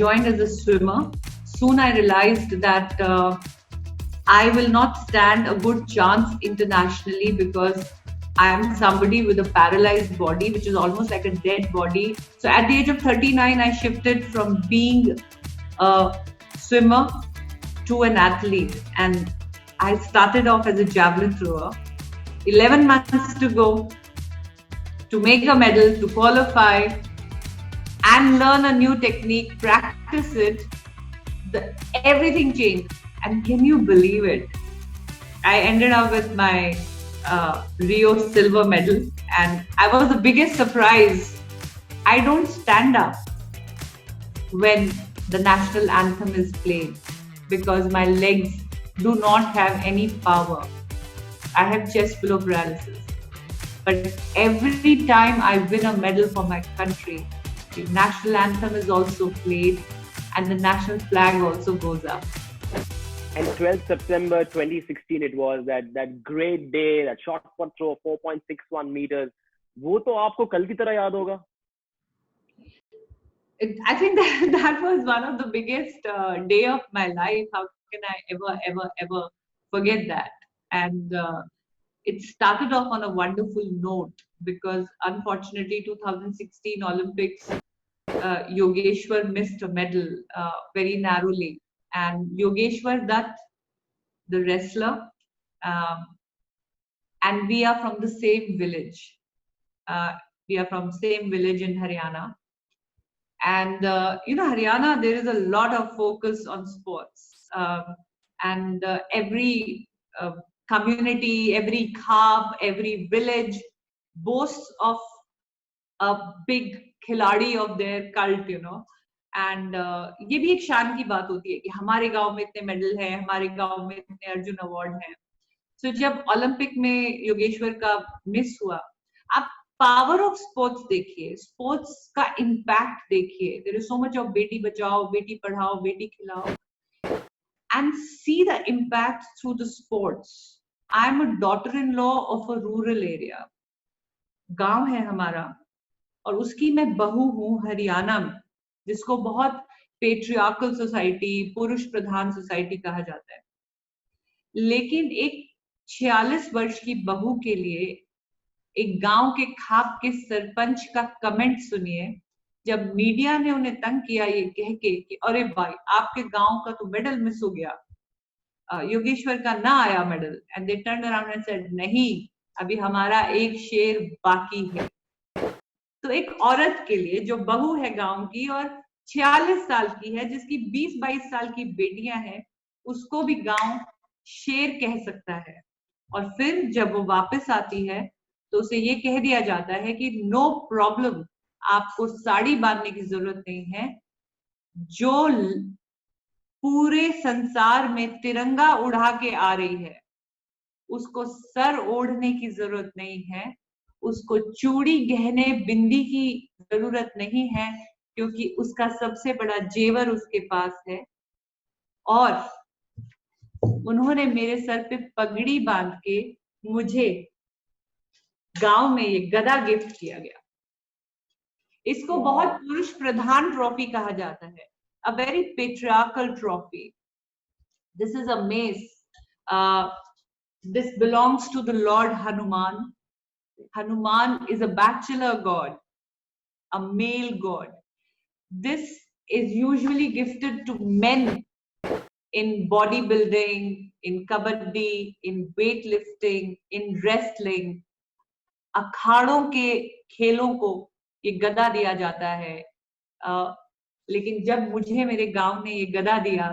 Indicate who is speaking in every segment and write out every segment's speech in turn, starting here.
Speaker 1: joined as a swimmer. Soon I realized that I will not stand a good chance internationally because I am somebody with a paralyzed body, which is almost like a dead body. So at the age of 39, I shifted from being a swimmer to an athlete, and I started off as a javelin thrower. 11 months to go to make a medal, to qualify and learn a new technique, practice it. Everything changed. And can you believe it? I ended up with my Rio silver medal, and I was the biggest surprise. I don't stand up when the national anthem is played because my legs do not have any power. I have chest below paralysis. But every time I win a medal for my country, the national anthem is also played and the national flag also goes up.
Speaker 2: And 12th September 2016 it was, that great day, that shot put throw 4.61 meters. वो तो आपको कल की तरह याद होगा?
Speaker 1: I think that was one of the biggest day of my life. How can I ever forget that? And it started off on a wonderful note because unfortunately 2016 Olympics, Yogeshwar missed a medal very narrowly. And Yogeshwar Dutt, the wrestler, and we are from the same village. We are from same village in Haryana. And Haryana, there is a lot of focus on sports, and every community, every khab, every village boasts of a big खिलाड़ी of their cult, and ये भी एक शान की बात होती है कि हमारे गांव में इतने मेडल हैं, हमारे गांव में इतने अर्जुन अवार्ड हैं. So जब ओलंपिक में योगेश्वर का मिस हुआ, आप पावर ऑफ स्पोर्ट्स देखिए, स्पोर्ट्स का इम्पैक्ट देखिए. There is so much of Beti Bachao, Beti Padhao, बेटी खिलाओ, and see the impact through the sports. I am a daughter in law of a rural area. गांव है हमारा और उसकी मैं बहू हूँ हरियाणा में, जिसको बहुत पेट्रियार्कल सोसाइटी, पुरुष प्रधान सोसाइटी कहा जाता है. लेकिन एक 46 वर्ष की बहू के लिए एक गांव के खाप के सरपंच का कमेंट सुनिए, जब मीडिया ने उन्हें तंग किया ये कह के कि अरे भाई आपके गांव का तो मेडल मिस हो गया, योगेश्वर का ना आया medal. And they turn around and said नहीं, अभी हमारा एक शेर बाकी है. तो एक औरत के लिए जो बहू है गांव की और 46 साल की है, जिसकी 20-22 साल की बेटियां हैं, उसको भी गांव शेर कह सकता है. और फिर जब वो वापस आती है तो उसे ये कह दिया जाता है कि नो प्रॉब्लम, आपको साड़ी बांधने की जरूरत नहीं है, जो पूरे संसार में तिरंगा उड़ा के आ रही है उसको सर ओढ़ने की जरूरत नहीं है, उसको चूड़ी गहने बिंदी की जरूरत नहीं है, क्योंकि उसका सबसे बड़ा जेवर उसके पास है. और उन्होंने मेरे सर पे पगड़ी बांध के मुझे गांव में ये गदा गिफ्ट किया गया. इसको बहुत पुरुष प्रधान ट्रॉफी कहा जाता है, a very patriarchal trophy. This is a mess. This belongs to the lord Hanuman. Hanuman is a bachelor god, a male god. This is usually gifted to men in bodybuilding, in kabaddi, in weightlifting, in wrestling. अखाड़ों के खेलों को ये गदा दिया जाता है. लेकिन जब मुझे मेरे गांव ने ये गदा दिया,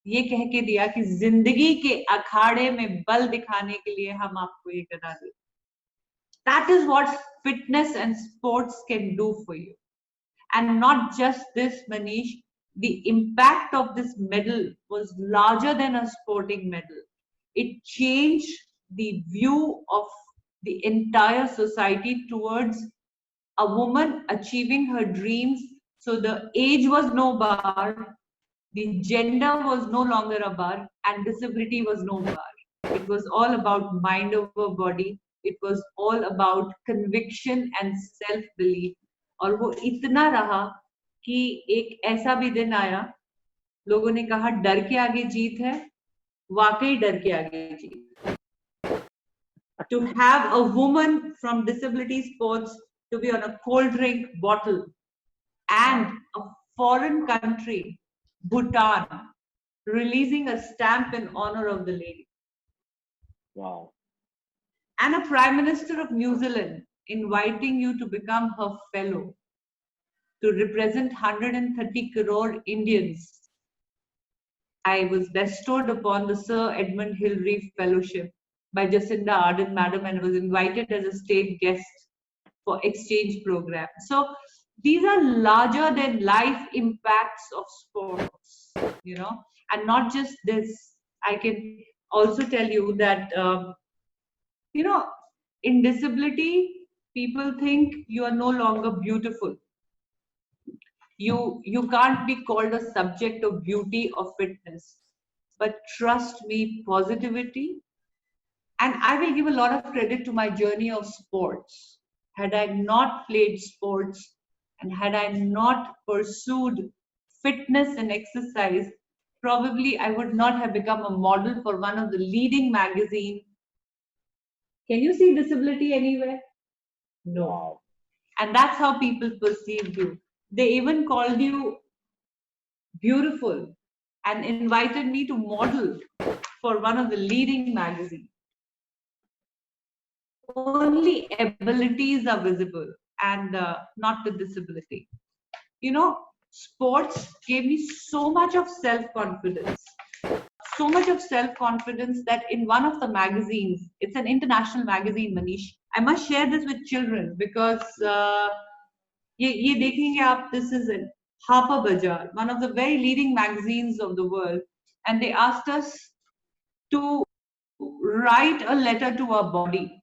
Speaker 1: ये कह के दिया कि जिंदगी के अखाड़े में बल दिखाने के लिए हम आपको ये गदा दें. That is what fitness and sports can do for you. And not just this, Manish, the impact of this medal was larger than a sporting medal. It changed the view of the entire society towards a woman achieving her dreams. So the age was no bar, the gender was no longer a bar, and disability was no bar. It was all about mind over body. It was all about conviction and self-belief. और वो इतना रहा कि एक ऐसा भी दिन आया, लोगों ने कहा डर के आगे जीत है, वाकई डर के आगे जीत. To have a woman from disability sports to be on a cold drink bottle, and a foreign country, Bhutan, releasing a stamp in honor of the lady.
Speaker 2: Wow.
Speaker 1: And a Prime Minister of New Zealand inviting you to become her fellow, to represent 130 crore Indians. I was bestowed upon the Sir Edmund Hillary Fellowship by Jacinda Ardern, Madam, and was invited as a state guest for exchange program. So these are larger than life impacts of sports, you know. And not just this, I can also tell you that, you know, in disability, people think you are no longer beautiful. You can't be called a subject of beauty or fitness. But trust me, positivity. And I will give a lot of credit to my journey of sports. Had I not played sports and had I not pursued fitness and exercise, probably I would not have become a model for one of the leading magazines. Can you see disability anywhere? No.
Speaker 2: Wow.
Speaker 1: And that's how people perceived you. They even called you beautiful and invited me to model for one of the leading magazines. Only abilities are visible and not the disability. You know, sports gave me so much of self-confidence. So much of self-confidence that in one of the magazines, it's an international magazine, Manish. I must share this with children because ye dekhenge aap, this is in Harper Bazaar, one of the very leading magazines of the world, and they asked us to write a letter to our body.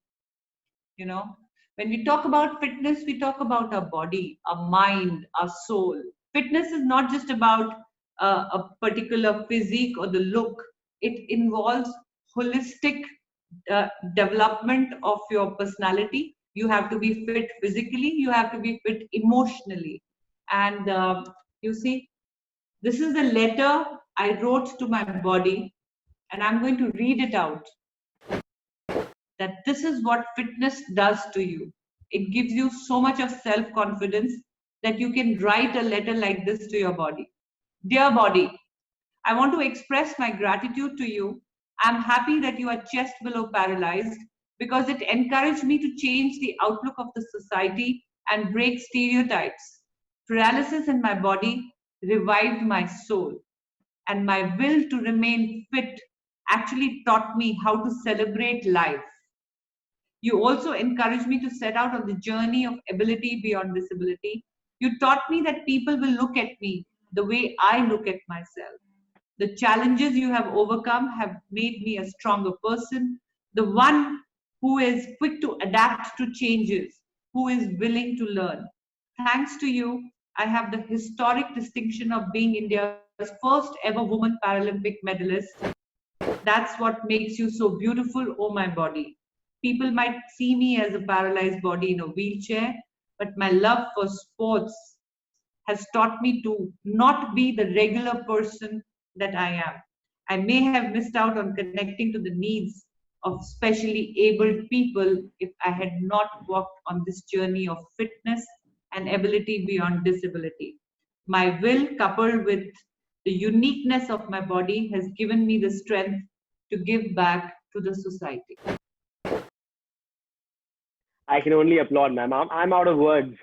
Speaker 1: You know, when we talk about fitness, we talk about our body, our mind, our soul. Fitness is not just about a particular physique or the look. It involves holistic development of your personality. You have to be fit physically, you have to be fit emotionally. And you see, this is the letter I wrote to my body, and I'm going to read it out. That this is what fitness does to you. It gives you so much of self-confidence that you can write a letter like this to your body. Dear body, I want to express my gratitude to you. I'm happy that you are chest below paralyzed because it encouraged me to change the outlook of the society and break stereotypes. Paralysis in my body revived my soul, and my will to remain fit actually taught me how to celebrate life. You also encouraged me to set out on the journey of ability beyond disability. You taught me that people will look at me the way I look at myself. The challenges you have overcome have made me a stronger person, the one who is quick to adapt to changes, who is willing to learn. Thanks to you, I have the historic distinction of being India's first ever woman Paralympic medalist. That's what makes you so beautiful, oh my body. People might see me as a paralyzed body in a wheelchair, but my love for sports has taught me to not be the regular person that I am. I may have missed out on connecting to the needs of specially abled people if I had not walked on this journey of fitness and ability beyond disability. My will, coupled with the uniqueness of my body, has given me the strength to give back to the society.
Speaker 2: I can only applaud, ma'am. I'm out of words.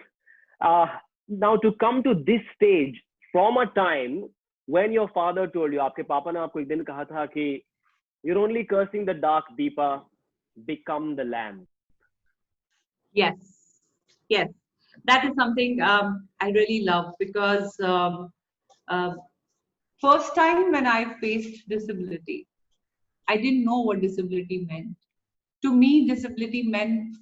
Speaker 2: Now, to come to this stage from a time when your father told you, आपके पापा ने आपको एक दिन कहा था कि you're only cursing the dark, Deepa, become the lamb.
Speaker 1: Yes, yes. That is something I really love because first time when I faced disability, I didn't know what disability meant. To me, disability meant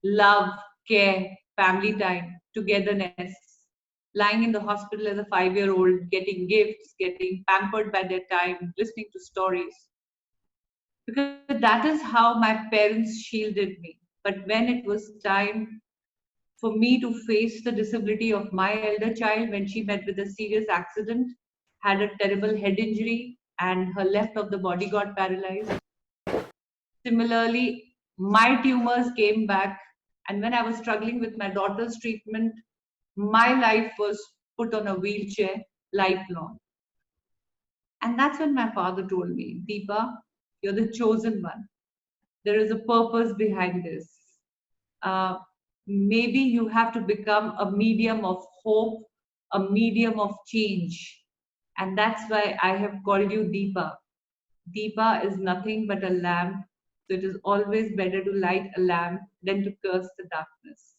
Speaker 1: love, care, family time, togetherness. Lying in the hospital as a 5-year-old, getting gifts, getting pampered by their time, listening to stories. Because that is how my parents shielded me. But when it was time for me to face the disability of my elder child when she met with a serious accident, had a terrible head injury, and her left of the body got paralyzed. Similarly, my tumors came back, and when I was struggling with my daughter's treatment, my life was put on a wheelchair lifelong. And that's when my father told me, Deepa, you're the chosen one. There is a purpose behind this. Maybe you have to become a medium of hope, a medium of change. And that's why I have called you Deepa. Deepa is nothing but a lamp. So it is always better to light a lamp than to curse the darkness.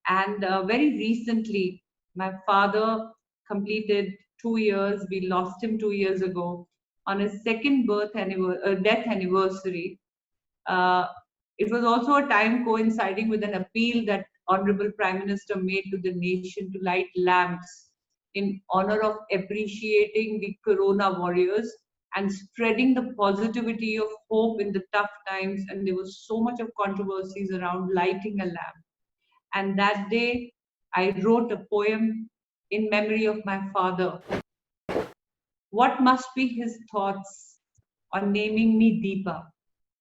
Speaker 1: And very recently, my father completed 2 years. We lost him 2 years ago on his second death anniversary. It was also a time coinciding with an appeal that Honorable Prime Minister made to the nation to light lamps in honor of appreciating the Corona warriors and spreading the positivity of hope in the tough times. And there was so much of controversies around lighting a lamp. And that day, I wrote a poem in memory of my father. What must be his thoughts on naming me Deepa?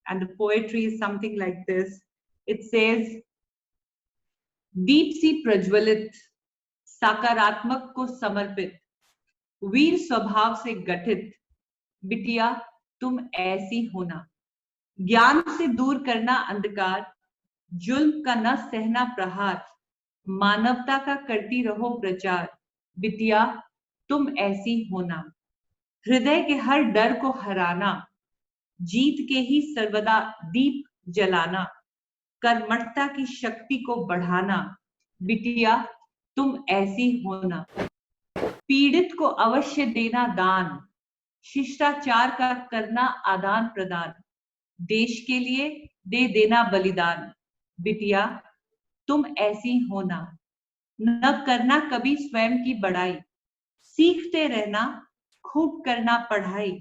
Speaker 1: And the poetry is something like this. It says, दीप सी प्रज्वलित सकारात्मक को समर्पित वीर स्वभाव से गठित बिटिया तुम ऐसी होना ज्ञान से दूर करना अंधकार जुल्म का न सहना प्रहार मानवता का करती रहो प्रचार बिटिया तुम ऐसी होना हृदय के हर डर को हराना जीत के ही सर्वदा दीप जलाना कर्मठता की शक्ति को बढ़ाना बिटिया तुम ऐसी होना पीड़ित को अवश्य देना दान शिष्टाचार का करना आदान प्रदान देश के लिए दे देना बलिदान बिटिया तुम ऐसी होना न करना कभी स्वयं की बड़ाई सीखते रहना खूब करना पढ़ाई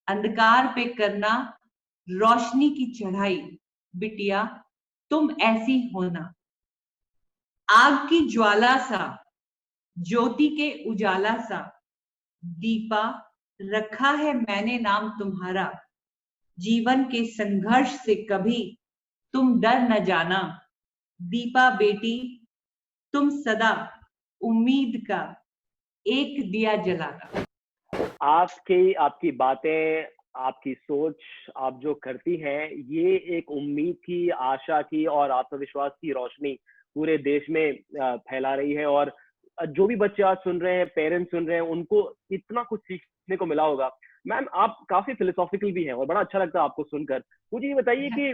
Speaker 1: अंधकार पे करना रोशनी की चढ़ाई बिटिया तुम ऐसी होना आग की ज्वाला सा ज्योति के उजाला सा दीपा रखा है मैंने नाम तुम्हारा जीवन के संघर्ष से कभी तुम डर न जाना दीपा बेटी तुम सदा उम्मीद का एक दिया जलाना
Speaker 2: आपकी बातें आपकी सोच आप जो करती हैं ये एक उम्मीद की आशा की और आत्मविश्वास की रोशनी पूरे देश में फैला रही है और जो भी बच्चे आज सुन रहे हैं पेरेंट्स सुन रहे हैं उनको इतना कुछ सीखने को मिला होगा। मैम आप काफी फिलोसॉफिकल भी हैं और बड़ा अच्छा लगता है आपको सुनकर। मुझे ये बताइए कि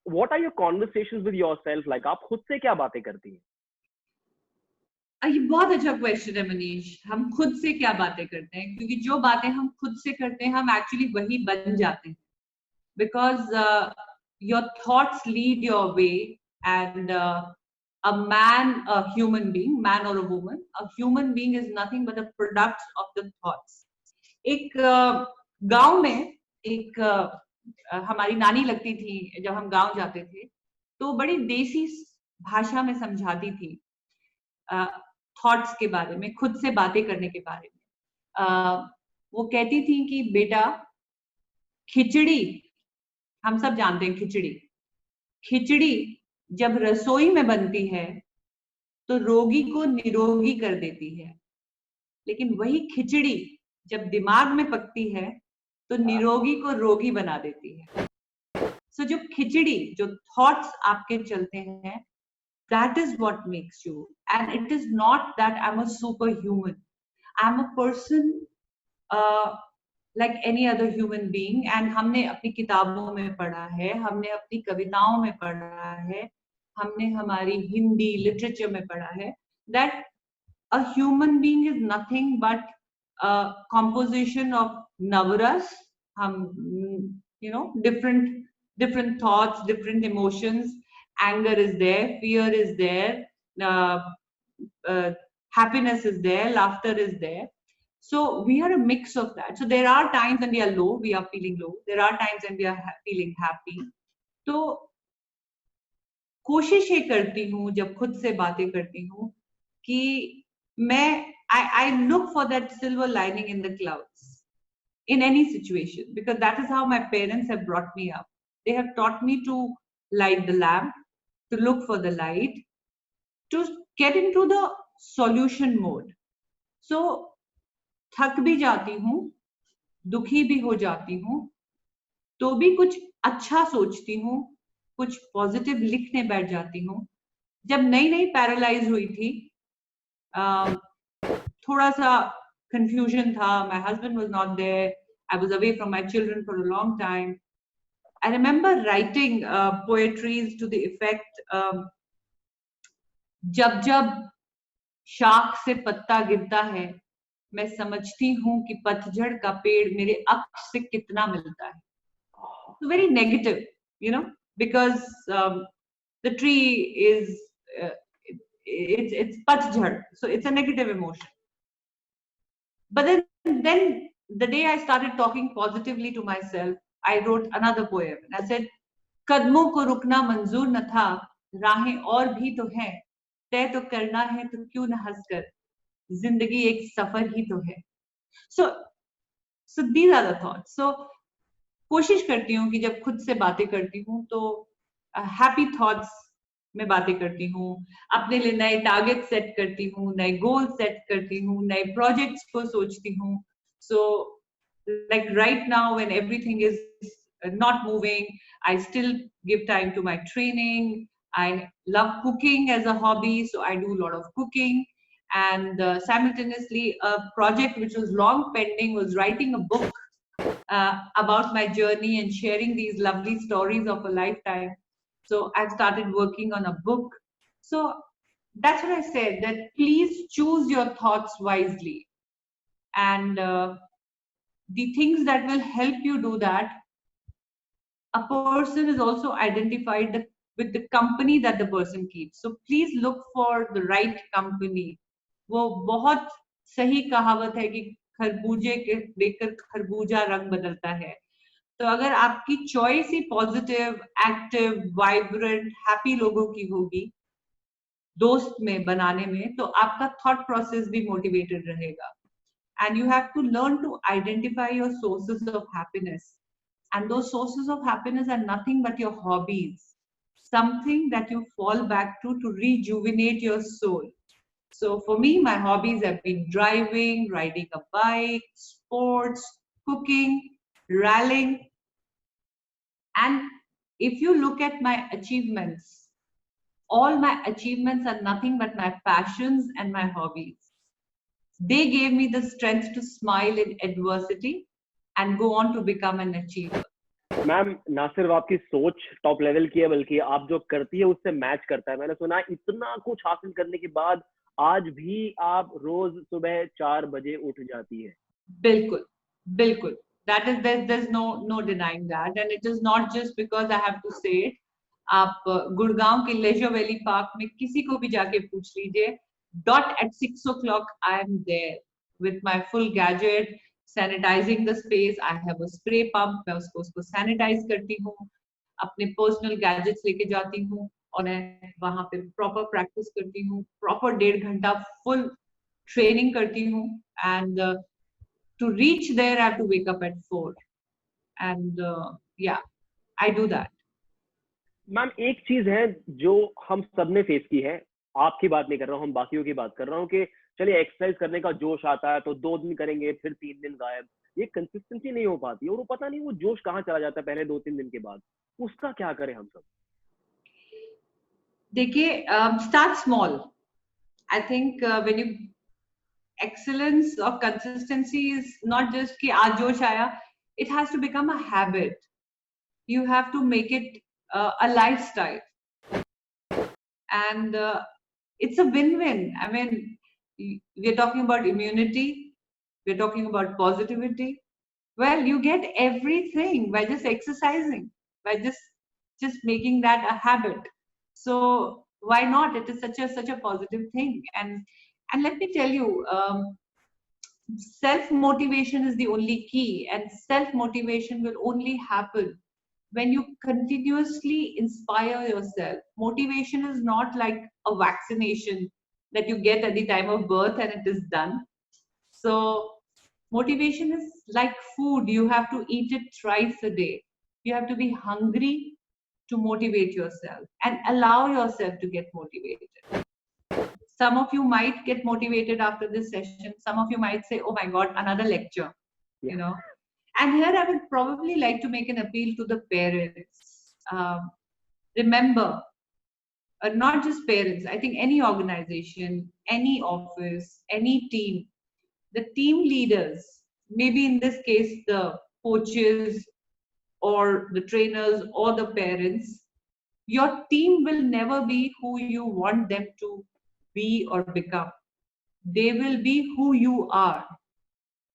Speaker 2: what are your conversations with yourself like आप खुद से क्या बातें करती हैं?
Speaker 1: ये बहुत अच्छा क्वेश्चन है मनीष। हम खुद से क्या बातें करते हैं क्योंकि जो बातें हम खुद से करते हैं हम एक्चुअली वही बन जाते हैं because your thoughts lead your way and a man, a human being, man or a woman, a human being is nothing but a product of the thoughts. एक गांव में एक हमारी नानी लगती थी जब हम गांव जाते थे तो बड़ी देसी भाषा में समझाती थी थॉट्स के बारे में खुद से बातें करने के बारे में। वो कहती थी कि बेटा खिचड़ी हम सब जानते हैं खिचड़ी जब रसोई में बनती है तो रोगी को निरोगी कर देती है लेकिन वही खिचड़ी जब दिमाग में पकती है तो निरोगी को रोगी बना देती है। सो जो खिचड़ी जो थॉट्स आपके चलते हैं that is what makes you and it is not that I'm a superhuman. I'm a person like any other human being and हमने अपनी किताबों में पढ़ा है हमने अपनी कविताओं में पढ़ा है हमने हमारी हिंदी लिटरेचर में पढ़ा है that a human being is nothing but a composition of navaras हम you know different thoughts different emotions anger is there fear is there happiness is there laughter is there. So we are a mix of that. So there are times when we are low, we are feeling low. There are times when we are feeling happy. So कोशिश ये करती हूँ जब खुद से बातें करती हूँ कि मैं I look for that silver lining in the clouds in any situation, because that is how my parents have brought me up. They have taught me to light the lamp, to look for the light, to get into the solution mode. So थक भी जाती हूँ, दुखी भी हो जाती हूँ, तो भी कुछ अच्छा सोचती हूँ, कुछ पॉजिटिव लिखने बैठ जाती हूँ. जब नई नई पैरालाइज हुई थी, थोड़ा सा confusion था. My husband was not there. I was away from my children for a long time. I remember writing poetries to the effect, जब जब शाख से पत्ता गिरता है, मैं समझती हूँ कि पतझड़ का पेड़ मेरे अक्ष से कितना मिलता है. So very negative, you know, because the tree is it's patjhad, so it's a negative emotion. But then the day I started talking positively to myself, I wrote another poem. And I said, कदमों को रुकना मंजूर न था, राहें और भी तो हैं, तय तो करना है तो क्यों न हंसकर, जिंदगी एक सफर ही तो है. So these are the thoughts. So कोशिश करती हूँ कि जब खुद से बातें करती हूँ तो हैप्पी थॉट्स में बातें करती हूँ, अपने लिए नए टारगेट सेट करती हूँ, नए गोल सेट करती हूँ, नए प्रोजेक्ट्स को सोचती हूँ. So like right now when everything is not moving, I still give time to my training. I love cooking as a hobby, so I do a lot of cooking. And simultaneously, a project which was long pending was writing a book about my journey and sharing these lovely stories of a lifetime. So I've started working on a book. So that's what I said, that please choose your thoughts wisely. And the things that will help you do that, a person is also identified with the company that the person keeps. So please look for the right company. वो बहुत सही कहावत है कि खरबूजे के देखकर खरबूजा रंग बदलता है. तो अगर आपकी चॉइस ही पॉजिटिव, एक्टिव, वाइब्रेंट, हैप्पी लोगों की होगी दोस्त में बनाने में, तो आपका थॉट प्रोसेस भी मोटिवेटेड रहेगा. And you have to learn to identify your sources of happiness. And those sources of happiness are nothing but your hobbies, something that you fall back to rejuvenate your soul. So for me, my hobbies have been driving, riding a bike, sports, cooking, rallying. And if you look at my achievements, all my achievements are nothing but my passions and my hobbies. They gave me the strength to smile in adversity and go on to become an achiever.
Speaker 2: Ma'am, ना सिर्फ आपकी सोच top level की है, बल्कि आप जो करती है उससे मैच करता है. मैंने सुना इतना कुछ हासिल करने के बाद आज भी आप रोज सुबह 4 बजे उठ जाती है.
Speaker 1: बिल्कुल, बिल्कुल. That is, there's no denying that, and it is not just because I have to say it. आप गुड़गांव के लेजर वैली पार्क में किसी को भी जाके पूछ लीजिए, dot at 6 o'clock I am there with my full gadget, sanitizing the space. I have a spray pump, मैं उसको sanitize करती हूँ, अपने personal gadgets लेके जाती हूँ और मैं वहां पे proper practice करती हूँ, proper 1.5 घंटा full training करती हूँ. And to reach there I have to wake up at 4. And yeah, I do that.
Speaker 2: Ma'am, एक चीज है जो हम सबने फेस की है, आपकी बात नहीं कर रहा हूँ, हम बाकियों की बात कर रहा हूँ, कि चलिए एक्सरसाइज करने का जोश आता है तो 2 दिन करेंगे, फिर 3 दिन गायब. ये कंसिस्टेंसी नहीं हो पाती और वो पता नहीं वो जोश कहाँ चला जाता है पहले 2-3 दिन के बाद. उसका क्या करें हम सब?
Speaker 1: देखिए, start small. I think when you excellence of consistency is not just कि आज जोश आया, it has to become a habit. You have to make it a lifestyle. And it's a win-win. I mean, we're talking about immunity, we're talking about positivity. Well, you get everything by just exercising, by just making that a habit. So why not? It is such a positive thing. And let me tell you, self motivation is the only key, and self motivation will only happen when you continuously inspire yourself. Motivation is not like a vaccination that you get at the time of birth and it is done. So motivation is like food. You have to eat it thrice a day. You have to be hungry to motivate yourself and allow yourself to get motivated. Some of you might get motivated after this session. Some of you might say, oh my God, another lecture, you know. And here I would probably like to make an appeal to the parents. Remember, not just parents, I think any organization, any office, any team, the team leaders, maybe in this case, the coaches or the trainers or the parents, your team will never be who you want them to be or become. They will be who you are.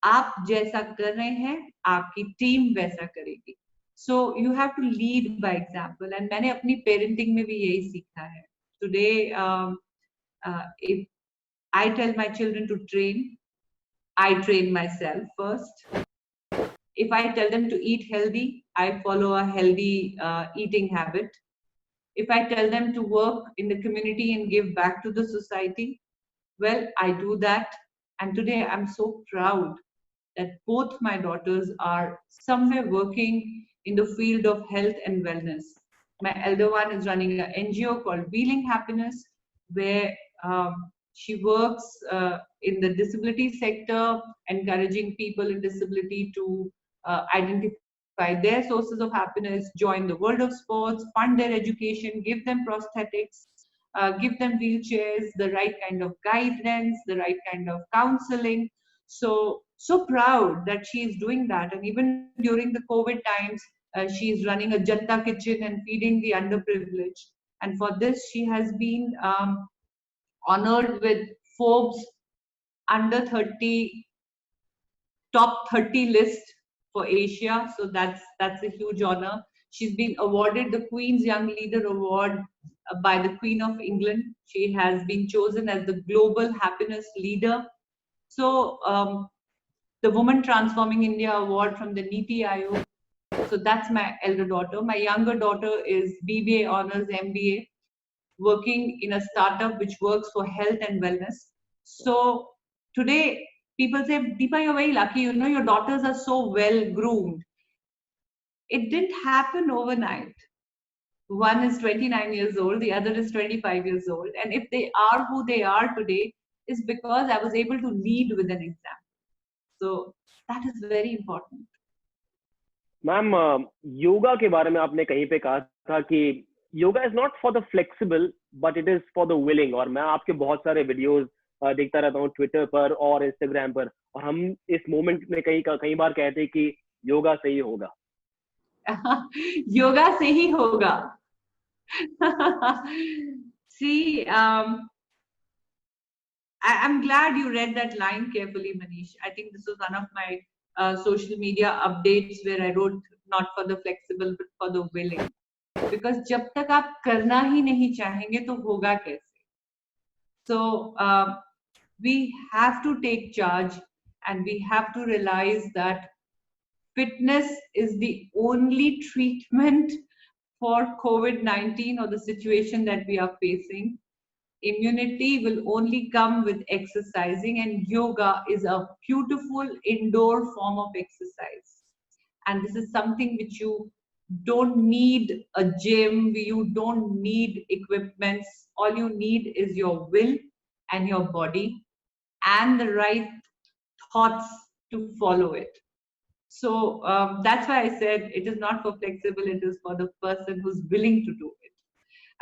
Speaker 1: आप जैसा कर रहे हैं आपकी team वैसा करेगी. So you have to lead by example. And मैंने अपनी parenting में भी यही सीखा है. Today, if I tell my children to train, I train myself first. If I tell them to eat healthy, I follow a healthy eating habit. If I tell them to work in the community and give back to the society, well, I do that. And today I'm so proud that both my daughters are somewhere working in the field of health and wellness. My elder one is running an NGO called Wheeling Happiness, where she works in the disability sector, encouraging people in disability to identify their sources of happiness, join the world of sports, fund their education, give them prosthetics, give them wheelchairs, the right kind of guidance, the right kind of counseling. So proud that she is doing that. And even during the COVID times, she is running a Janta kitchen and feeding the underprivileged. And for this, she has been honored with Forbes under 30 top 30 list for Asia. So that's a huge honor. She's been awarded the Queen's Young Leader Award by the Queen of England. She has been chosen as the Global Happiness Leader. So the Woman Transforming India Award from the Niti Aayog. So that's my elder daughter. My younger daughter is BBA Honors MBA, working in a startup which works for health and wellness. So today, people say, Deepa, you're very lucky. You know, your daughters are so well groomed. It didn't happen overnight. One is 29 years old, the other is 25 years old. And if they are who they are today, is because I was able to lead with an example. So that is very important.
Speaker 2: Ma'am yoga के बारे में आपने कहीं पे कहा था कि yoga is not for the flexible but it is for the willing. और मैं आपके बहुत सारे वीडियोस देखता रहता हूँ ट्विटर पर और इंस्टाग्राम पर, और हम इस मोमेंट में कई बार कहते हैं कि योगा से ही होगा.
Speaker 1: योगा से ही होगा. See, I'm glad you read that line carefully, Manish. I think this was one of my social media updates where I wrote not for the flexible but for the willing. Because जब तक आप करना ही नहीं चाहेंगे तो होगा कैसे? So we have to take charge and we have to realize that fitness is the only treatment for COVID-19 or the situation that we are facing. Immunity will only come with exercising, and yoga is a beautiful indoor form of exercise. And this is something which you don't need a gym, you don't need equipments. All you need is your will and your body and the right thoughts to follow it. So that's why I said it is not for flexible, it is for the person who's willing to do it.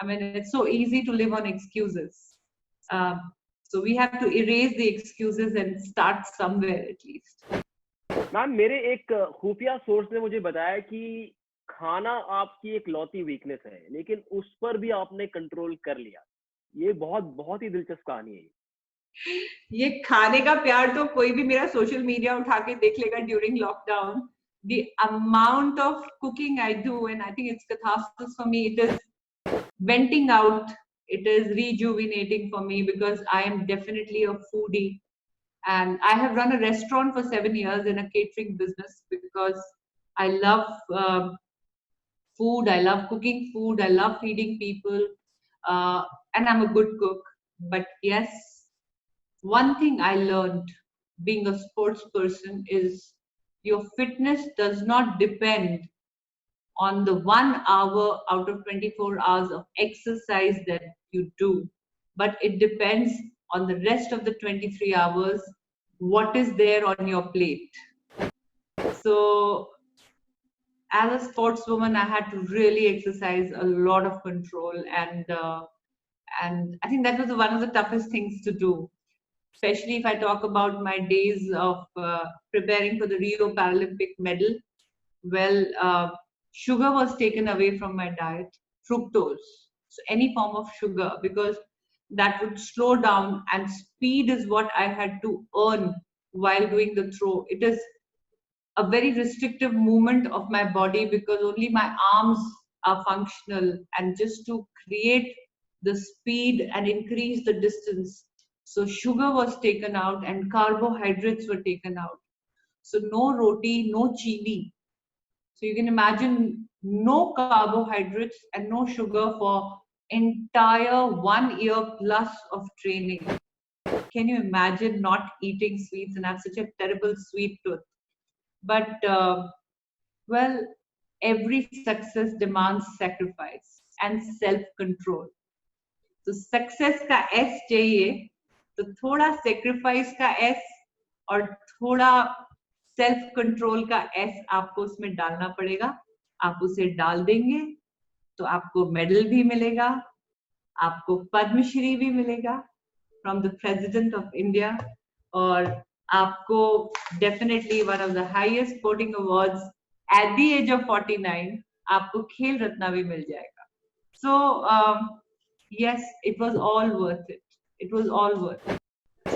Speaker 1: I mean, it's so easy to live on excuses. So we have to erase the excuses and start somewhere at least.
Speaker 2: Ma'am मेरे एक खुफिया source ने मुझे बताया कि खाना आपकी एक लौती वीकनेस है, लेकिन उस पर भी आपने कंट्रोल कर लिया. ये बहुत ही दिलचस्प कहानी है.
Speaker 1: ये खाने का प्यार तो कोई भी मेरा सोशल मीडिया उठा के देख लेगा during lockdown. The amount of cooking I do, and I think it's catharsis for me. It is venting out. It is rejuvenating for me because I am definitely a foodie. And I have run a restaurant for 7 years in a catering business because I love food. I love cooking food. I love feeding people. And I'm a good cook. But yes, one thing I learned being a sports person is your fitness does not depend on the 1 hour out of 24 hours of exercise that you do, but it depends on the rest of the 23 hours, what is there on your plate. So, as a sportswoman, I had to really exercise a lot of control, and I think that was one of the toughest things to do, especially if I talk about my days of preparing for the Rio Paralympic medal. Well, sugar was taken away from my diet, fructose, so any form of sugar, because that would slow down, and speed is what I had to earn while doing the throw. It is a very restrictive movement of my body because only my arms are functional, and just to create the speed and increase the distance. So sugar was taken out and carbohydrates were taken out. So no roti, no chini. So you can imagine no carbohydrates and no sugar for entire 1 year plus of training. Can you imagine not eating sweets and have such a terrible sweet tooth? But well, every success demands sacrifice and self-control. तो success का S चाहिए, तो थोड़ा sacrifice का S और थोड़ा self control का S आपको उसमें डालना पड़ेगा. आप उसे डाल देंगे तो आपको मेडल भी मिलेगा, आपको पद्मश्री भी मिलेगा from the president of India, और आपको definitely one of the highest sporting awards at the age of 49 आपको खेल रत्न भी मिल जाएगा. So yes, it was all worth it. It was all worth it.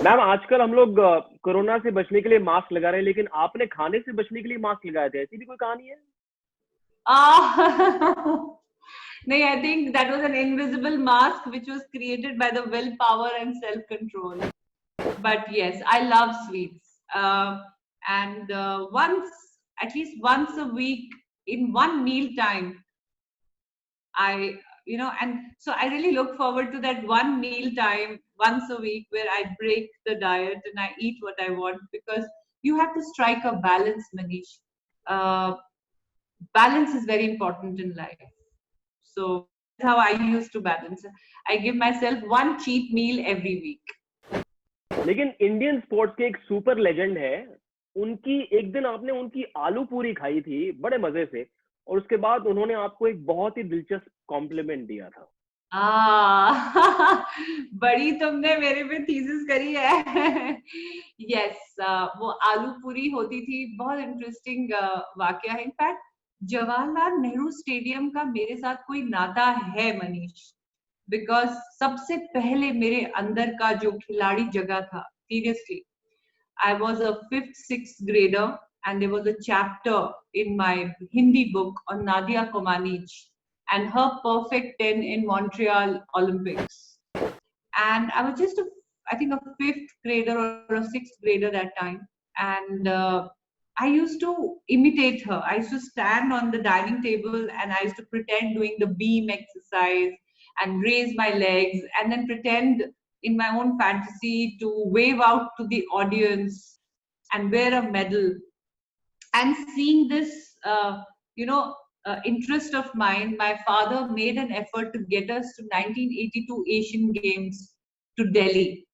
Speaker 2: Ma'am, आजकल हम लोग कोरोना से बचने के लिए मास्क लगा रहे हैं, लेकिन आपने खाने से बचने के लिए मास्क लगाए थे, ऐसी भी कोई कहानी है?
Speaker 1: No, I think that was an invisible mask which was created by the willpower and self-control. But yes, I love sweets. And at least once a week, in one meal time, and so I really look forward to that one meal time once a week where I break the diet and I eat what I want, because you have to strike a balance, Manish. Balance is very important in life. So that's how I used to balance. I give myself one cheat meal every week.
Speaker 2: लेकिन Indian sports के एक super legend है, उनकी एक दिन आपने उनकी आलू पूरी खाई थी बड़े मजे से, और उसके बाद उन्होंने आपको एक बहुत ही दिलचस्प कॉम्प्लीमेंट दिया था.
Speaker 1: बड़ी तुमने मेरे पे थीसिस करी है. यस, वो आलू पूरी होती थी. बहुत इंटरेस्टिंग वाकया है. इनफैक्ट जवाहरलाल नेहरू स्टेडियम का मेरे साथ कोई नाता है, मनीष, बिकॉज सबसे पहले मेरे अंदर का जो खिलाड़ी जगह था, seriously, I was a 5th, 6th grader, and there was a chapter in my Hindi book on Nadia Comaneci and her perfect 10 in Montreal Olympics. And I was just, I think, a 5th grader or a 6th grader that time. And I used to imitate her. I used to stand on the dining table and I used to pretend doing the beam exercise and raise my legs and then pretend in my own fantasy to wave out to the audience and wear a medal. And seeing this, interest of mine, my father made an effort to get us to 1982 Asian Games to Delhi.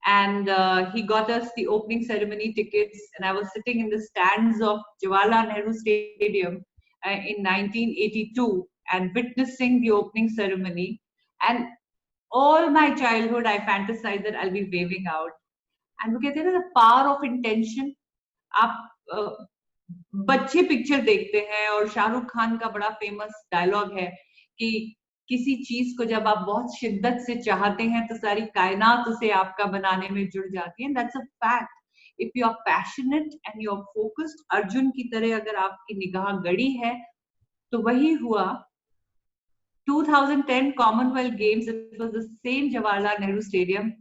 Speaker 1: And he got us the opening ceremony tickets, and I was sitting in the stands of Jawaharlal Nehru Stadium in 1982 and witnessing the opening ceremony. And all my childhood, I fantasized that I'll be waving out. And look at the power of intention. आप बच्चे picture देखते हैं और शाहरुख खान का बड़ा famous dialogue है कि किसी चीज को जब आप बहुत शिद्दत से चाहते हैं तो सारी कायनात उसे आपका बनाने में जुड़ जाती है. That's a fact. If you are passionate and you are focused, Arjun की तरह अगर आपकी निगाह गड़ी है, तो वही हुआ. 2010 Commonwealth Games, it was the same Jawaharlal Nehru Stadium.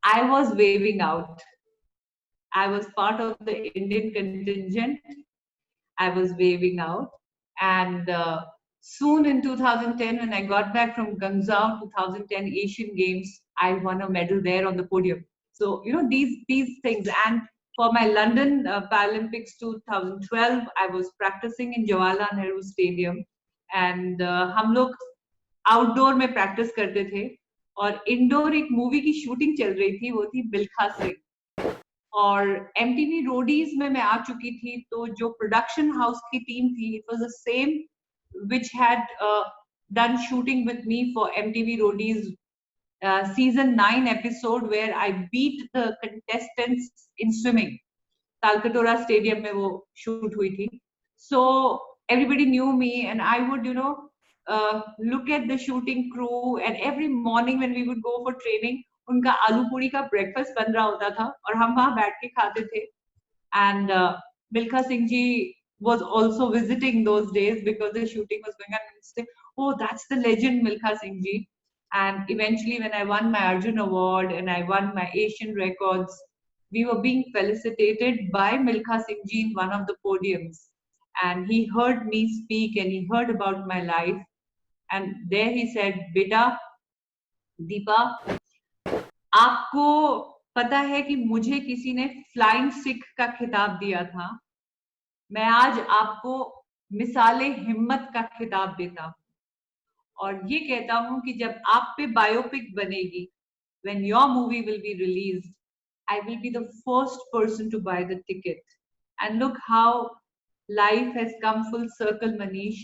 Speaker 1: I was waving out. I was part of the Indian contingent. I was waving out, and soon in 2010, when I got back from Guangzhou 2010 Asian Games, I won a medal there on the podium. So these things. And for my London Paralympics 2012, I was practicing in Jawaharlal Nehru Stadium, and हम लोग outdoor में practice करते थे, और indoor एक movie की shooting चल रही थी, वो थी मिल्खा सिंह। और MTV रोडीज में मैं आ चुकी थी, तो जो प्रोडक्शन हाउस की टीम थी, it was the same which had done shooting with me for MTV Roadies season 9 episode, where I beat the contestants in swimming. Talkatora Stadium में वो shoot हुई थी. So everybody knew me, and I would look at the shooting crew, and every morning when we would go for training, उनका आलू पूरी का breakfast बन रहा होता था, और हम वहाँ बैठ के खाते थे. And Milkha Singh ji was also visiting those days because the shooting was going on, and say, oh, that's the legend Milkha Singh ji. And eventually, when I won my Arjun Award and I won my Asian records, we were being felicitated by Milkha Singh ji in one of the podiums. And he heard me speak, and he heard about my life. And there he said, Beta, Deepa, आपको पता है कि मुझे किसी ने flying Sikh का खिताब दिया था, मैं आज आपको मिसाले हिम्मत का खिताब देता हूँ, और ये कहता हूँ कि जब आप पे बायोपिक बनेगी, when your movie will be released, I will be the first person to buy the ticket. And look how life has come full circle, Manish.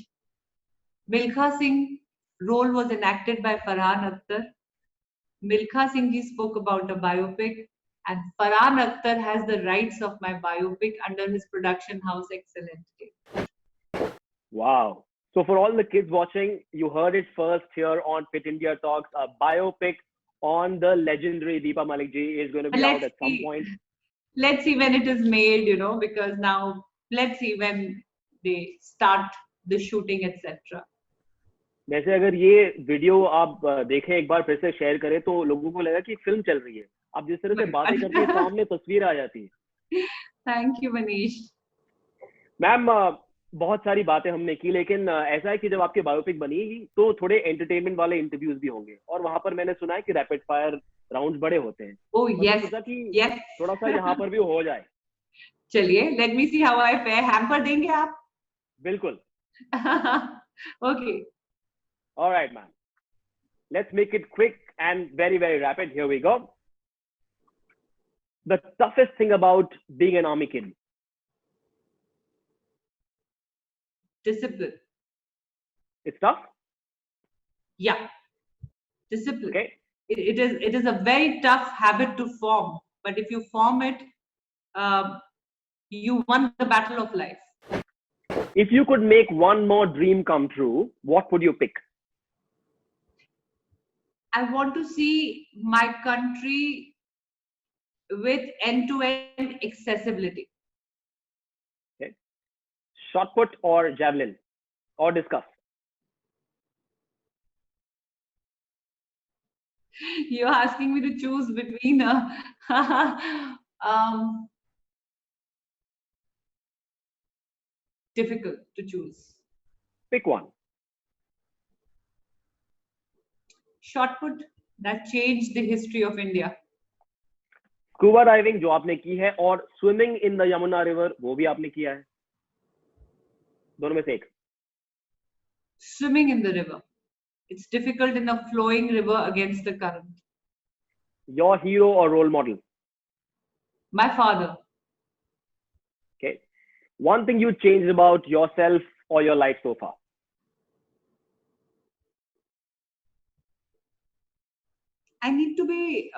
Speaker 1: Milkha Singh role was enacted by Farhan Akhtar. Milkha Singh ji spoke about a biopic, and Farhan Akhtar has the rights of my biopic under his production house, Excellent.
Speaker 2: Wow. So for all the kids watching, you heard it first here on Fit India Talks. A biopic on the legendary Deepa Malik ji is going to be out at some point.
Speaker 1: Let's see when it is made, because now let's see when they start the shooting, etc.
Speaker 2: वैसे अगर ये video आप देखें एक बार फिर से share करें तो लोगों को लगा कि फिल्म चल रही है. आप जिस तरह से बातें करती है, सामने तस्वीर आ जाती है.
Speaker 1: Thank you Manish.
Speaker 2: मैम, बहुत सारी बातें हमने की, लेकिन ऐसा है कि जब आपकी बायोपिक बनेगी तो थोड़े एंटरटेनमेंट वाले इंटरव्यूज भी होंगे, और वहां पर मैंने सुना है कि रैपिड फायर राउंड्स बड़े होते हैं.
Speaker 1: ओह यस,
Speaker 2: सोचा कि थोड़ा सा यहाँ पर भी हो जाए.
Speaker 1: चलिए, let me see how I fair. Hamper देंगे आप?
Speaker 2: बिल्कुल.
Speaker 1: Okay.
Speaker 2: All right, ma'am. Let's make it quick and very, very rapid. Here we go. The toughest thing about being an army kid?
Speaker 1: Discipline.
Speaker 2: It's tough?
Speaker 1: Yeah. Discipline.
Speaker 2: Okay.
Speaker 1: It is a very tough habit to form, but if you form it, you won the battle of life.
Speaker 2: If you could make one more dream come true, what would you pick?
Speaker 1: I want to see my country with end-to-end accessibility.
Speaker 2: Okay. Shot put or javelin or discus?
Speaker 1: You're asking me to choose between difficult to choose.
Speaker 2: Pick one.
Speaker 1: Shot put, that changed the history of India.
Speaker 2: Scuba diving जो आपने की है, और swimming in the Yamuna river वो भी आपने किया है. दोनों में से एक.
Speaker 1: Swimming in the river. It's difficult in a flowing river against the current.
Speaker 2: Your hero or role model?
Speaker 1: My father.
Speaker 2: Okay. One thing you changed about yourself or your life so far?
Speaker 1: I need to be,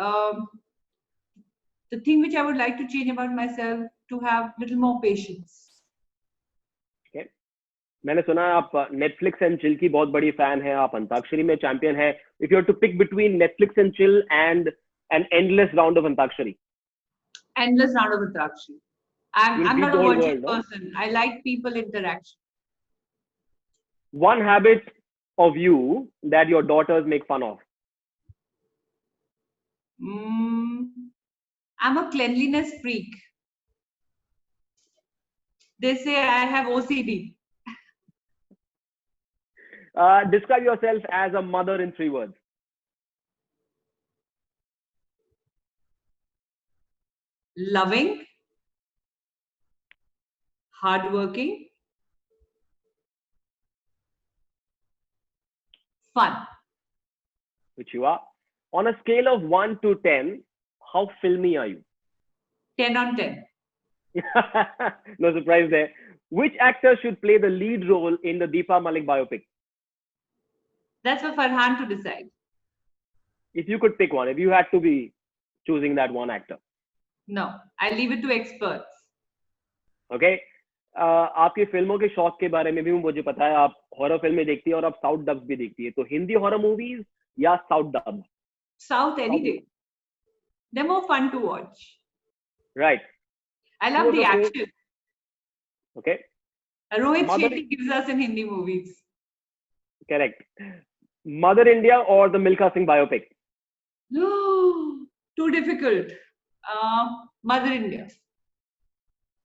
Speaker 1: the thing which I would like to change about myself, to have little more patience.
Speaker 2: Okay. मैंने सुना है आप Netflix and chill की बहुत बड़ी fan है, आप अंताक्षरी में champion है. If you have to pick between Netflix and chill and an endless round of antakshari?
Speaker 1: Endless round of antakshari. I'm not a virtual person. I like people interaction.
Speaker 2: One habit of you that your daughters make fun of?
Speaker 1: I'm a cleanliness freak. They say I have OCD.
Speaker 2: Describe yourself as a mother in 3 words.
Speaker 1: Loving, hardworking, fun.
Speaker 2: Which you are. On a scale of 1 to 10, how filmy are you?
Speaker 1: 10 on 10.
Speaker 2: No surprise there. Which actor should play the lead role in the Deepa Malik biopic?
Speaker 1: That's for Farhan to decide.
Speaker 2: If you could pick one, if you had to be choosing that one actor.
Speaker 1: No, I leave it to experts.
Speaker 2: Okay. आपकी फिल्मों के शौक के बारे में भी मुझे पता है, आप हॉरर फिल्में देखती है और आप साउथ डब्स भी देखती है, तो हिंदी हॉरर मूवीज या south dub?
Speaker 1: South any day. They're more fun to watch.
Speaker 2: Right.
Speaker 1: I love the action.
Speaker 2: Okay.
Speaker 1: Rohit
Speaker 2: Mother...
Speaker 1: Shetty gives us in Hindi movies.
Speaker 2: Correct. Mother India or the Milkha Singh biopic?
Speaker 1: Too difficult. Mother India.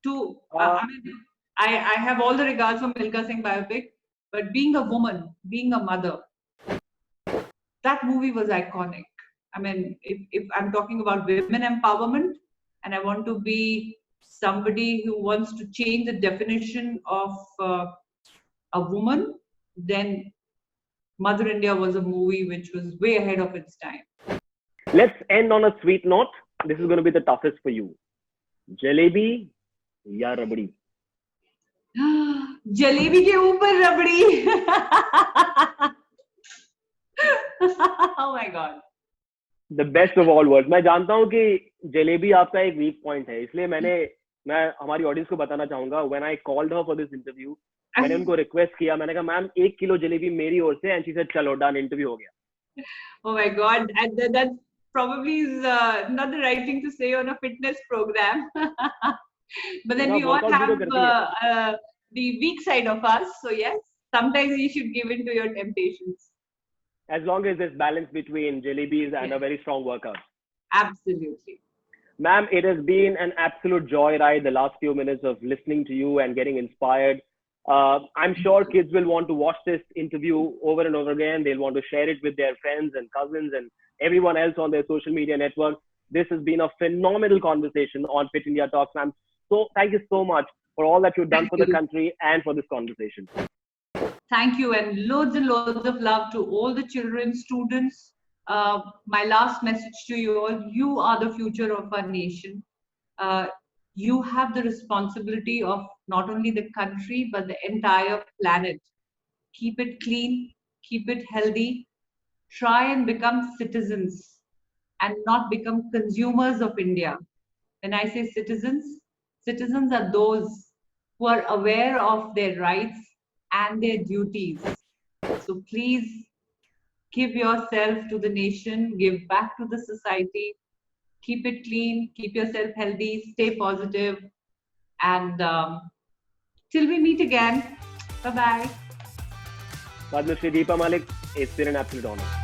Speaker 1: I mean, I have all the regards for Milkha Singh biopic, but being a woman, being a mother, that movie was iconic. I mean, if I'm talking about women empowerment and I want to be somebody who wants to change the definition of a woman, then Mother India was a movie which was way ahead of its time.
Speaker 2: Let's end on a sweet note. This is going to be the toughest for you. Jalebi या रबड़ी?
Speaker 1: जलेबी के ऊपर रबड़ी. Oh my God.
Speaker 2: The best of all worlds. मैं जानता हूँ कि जलेबी आपका एक weak point है, इसलिए मैं हमारी ऑडियंस को बताना चाहूंगा, when I called her for this interview, मैंने उनको रिक्वेस्ट किया, मैंने कहा मैम 1 किलो जलेबी मेरी ओर से, and she said चलो डन, इंटरव्यू हो गया.
Speaker 1: Oh my God, and that probably is not the right thing to say on a fitness program. But then we all have the weak side of us, so yes, sometimes you should give in to your temptations.
Speaker 2: As long as there's balance between jalebis and a very strong workout.
Speaker 1: Absolutely.
Speaker 2: Ma'am, it has been an absolute joyride the last few minutes of listening to you and getting inspired. I'm sure kids will want to watch this interview over and over again. They'll want to share it with their friends and cousins and everyone else on their social media networks. This has been a phenomenal conversation on Fit India Talks, ma'am. So thank you so much for all that you've done for the country and for this conversation.
Speaker 1: Thank you, and loads of love to all the children, students. My last message to you all: you are the future of our nation. You have the responsibility of not only the country but the entire planet. Keep it clean, keep it healthy. Try and become citizens and not become consumers of India. When I say citizens, citizens are those who are aware of their rights and their duties. So please give yourself to the nation, give back to the society, keep it clean, keep yourself healthy, stay positive, and till we meet again, bye-bye.
Speaker 2: Padma Shri Deepa Malik, it's been an absolute honor.